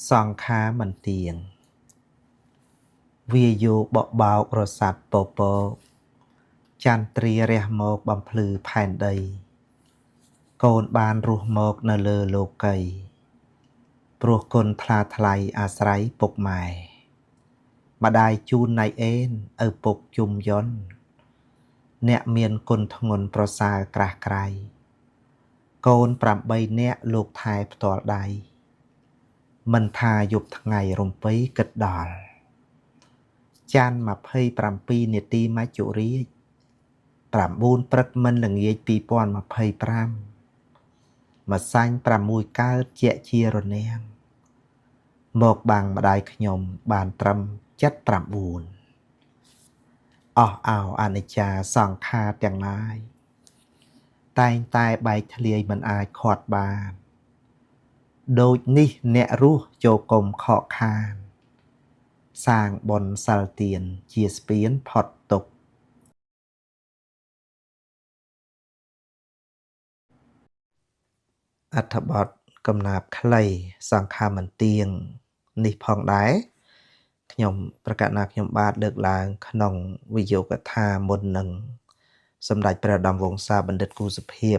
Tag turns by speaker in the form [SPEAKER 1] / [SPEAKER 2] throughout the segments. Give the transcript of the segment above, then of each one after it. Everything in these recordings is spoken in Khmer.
[SPEAKER 1] សង្ខារមិនទៀងវាយោបបោករស័ព្ទពពកចន្ទ្រារះមកបំភ្លឺផែនដីកូនបានរស់មកនៅលើលោកីព្រោះគុណថ្លាថ្លៃអាស្រ័យពុកម៉ែម្ដាយជូនណៃអេនឪពុកជុំយន់អ្នកមានគុណធ្ងន់ប្រសើរក្រាស់ក្រៃកូន8នាក់លោកថែផ្ទាល់ដៃមិនថាយប់ថ្ងៃរំពៃគិតដល់ច័ន្ទ27នាទីមច្ចុរាជ9ព្រឹកមិនល្ងាច2025ម្សាញ់6កើតជាជារនាំងមកបាំងម្ដាយខ្ញុំបានត្រឹម79អស់អោអនិច្ចាសង្ខារទាំងឡាយតែងតែបែកធ្លាយមិនអាចខាត់បានដូចនេះអ្នករស់ចូលកុំខកខានសាងបុណ្យសិលទានជាស្ពានផុតទុក្ខអត្ថបទកំណាព្យខ្លីសង្ខារមិនទៀងនេះផងដែរខ្ញុំប្រកាសណាខ្ញុំបាទលើកឡើងក្នុងវិយោគថាមុននឹងសម្ដេចព្រះឧត្តមវង្សាបណ្ឌិតគូសុភាព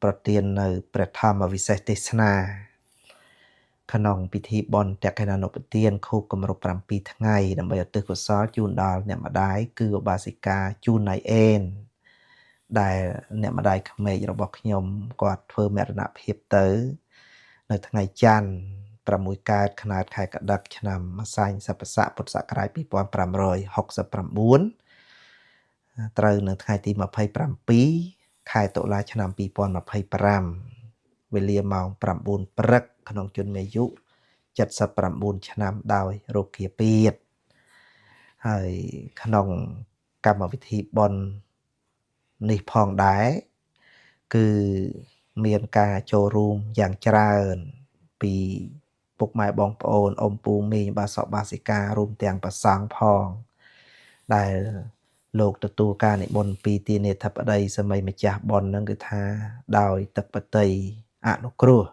[SPEAKER 1] ប្រទាននៅព្រះធម្មវិសេសទេសនាក្នុងពិធីបុណ្យតក្កិណានុប្បទានខួបគម្រប់7ថ្ងៃដើម្បីឧទ្ទិសកុសលជូនដល់អ្នកម្ដាយគឺឧបាសិកាជូនណៃអេនដែលអ្នកម្ដាយក្មេករបស់ខ្ញុំគាត់ធ្វើមរណភាពទៅនៅថ្ងៃច័ន្ទ6កើតខែខែកដិកឆ្នាំម្សាញ់សព្វស័កពុទ្ធសករាជ2569ត្រូវនៅថ្ងៃទី27ខែតុលាឆ្នាំ2025វេលាម៉ោង9ព្រឹកក្នុងជន្មាយុ79ឆ្នាំដោយរោគាពាធហើយក្នុងកម្មវិធីបុណ្យនេះផងដែរគឺមានការចូលរួមយ៉ាងច្រើនពីពុកម៉ែបងប្អូនអ៊ំពូមីងបាសកបាសិការួមទាំងប្រសង់ផងដែលលោកទទួលការនិមន្តពីទានាធិបតីសម័យម្ចាស់បុណ្យនឹងគឺថាដោយទឹកបតីអនុគ្រោះ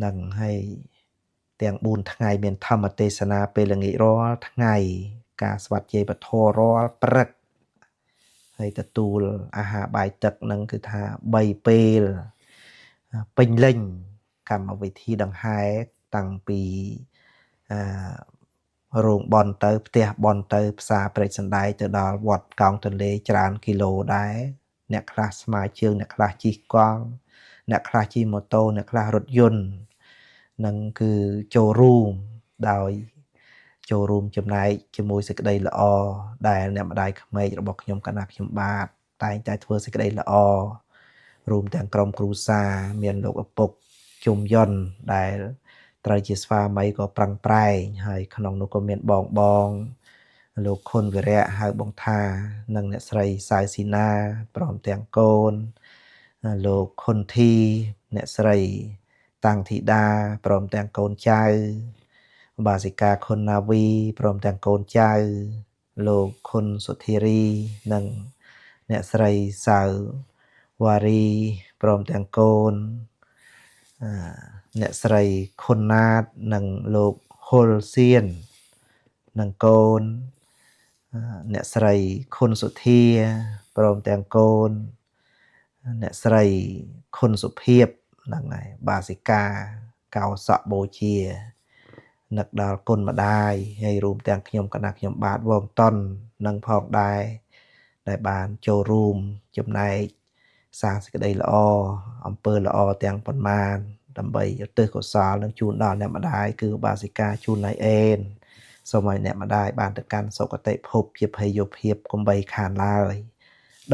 [SPEAKER 1] នឹងឲ្យទាំង4ថ្ងៃមានធម្មទេសនាពេលល្ងាចរាល់ថ្ងៃការស្វាត់ជ័យពធរាល់ព្រឹកហើយទទួលអាហារបាយទឹកនឹងគឺថា3ពេលពេញលេញកម្មវិធីដង្ហែតាំងពីរោងបន់ទៅផ្ទះបន់ទៅផ្សារព្រែកសណ្ដែកទៅដល់វត្តកោងទន្លេច្រើនគីឡូដែរអ្នកខ្លះស្មើជើងអ្នកខ្លះជិះកង់អ្នកខ្លះជិះម៉ូតូអ្នកខ្លះរថយន្តនឹងគឺចូលរួមដោយចូលរួមចំណែកជាមួយសេចក្តីល្អដែលអ្នកម្ដាយក្មេករបស់ខ្ញុំកណាខ្ញុំបាទតែងតែធ្វើសេចក្តីល្អរួមទាំងក្រុមគ្រួសារមានលោកឪពុកជុំយន់ដែលត្រូវជាស្វាមីក៏ប្រឹងប្រែងហើយក្នុងនោះក៏មានបងលោកខុនវិរៈហៅបងថានិងអ្នកស្រីសៅស៊ីណាព្រមទាំងកូនលោកខុនធីអ្នកស្រីតាំងធីតាព្រមទាំងកូនចៅបាសិកាខុនណាវីព្រមទាំងកូនចៅលោកខុនសុធារីនិងអ្នកស្រីសៅវ៉ារីព្រមទាំងកូនអ្នកស្រីខុនណាតនិងលោកហុលសៀននិងកូនអ្នកស្រីខុនសុធាព្រមទាំងកូនអ្នកស្រីខុនសុភាពហ្នឹងហើយបាសិកាកោសក់បូជានឹកដល់គុណម្ដាយហើយរួមទាំងខ្ញុំកណាខ្ញុំបាទវងតននិងផងដែរដែលបានចូលរួមចំណែកសាងសេចក្តីល្អអំពើល្អទាំងប៉ុន្មានដើម្បីឧទ្ទិសកុសលនឹងជូនដល់អ្នកម្ដាយគឺបាសិកាជូនណៃអេនសូមឲ្យអ្នកម្ដាយបានទៅកាន់សុគតិភពជាភ័យយោភាពកុំបីខានឡើយ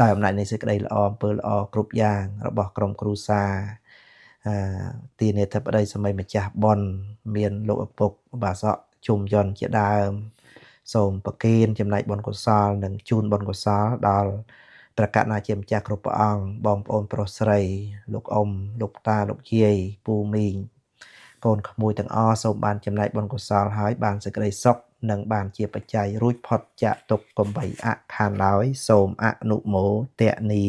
[SPEAKER 1] ដោយអំណាចនៃសេចក្តីល្អអំពើល្អគ្រប់យ៉ាងរបស់ក្រុមគ្រួសារទានាធិបតីសម័យម្ចាស់បុណ្យមានលោកឪពុកបាសកជុំយន់ជាដើមសូមប្រគេនចំណែកបុណ្យកុសលនិងជូនបុណ្យកុសលដល់ព្រះកណាជាម្ចាស់គ្រប់ព្រះអង្គបងប្អូនប្រុសស្រីលោកអ៊ំលោកតាលោកយាយពូមីងកូនក្មួយទាំងអស់សូមបានចំណែកបុណ្យកុសលហើយបានសេចក្តីសុខនិងបានជាបច្ច័យរួចផុតចាកទុក្ខកុំបីអខានឡើយសូមអនុមោទនា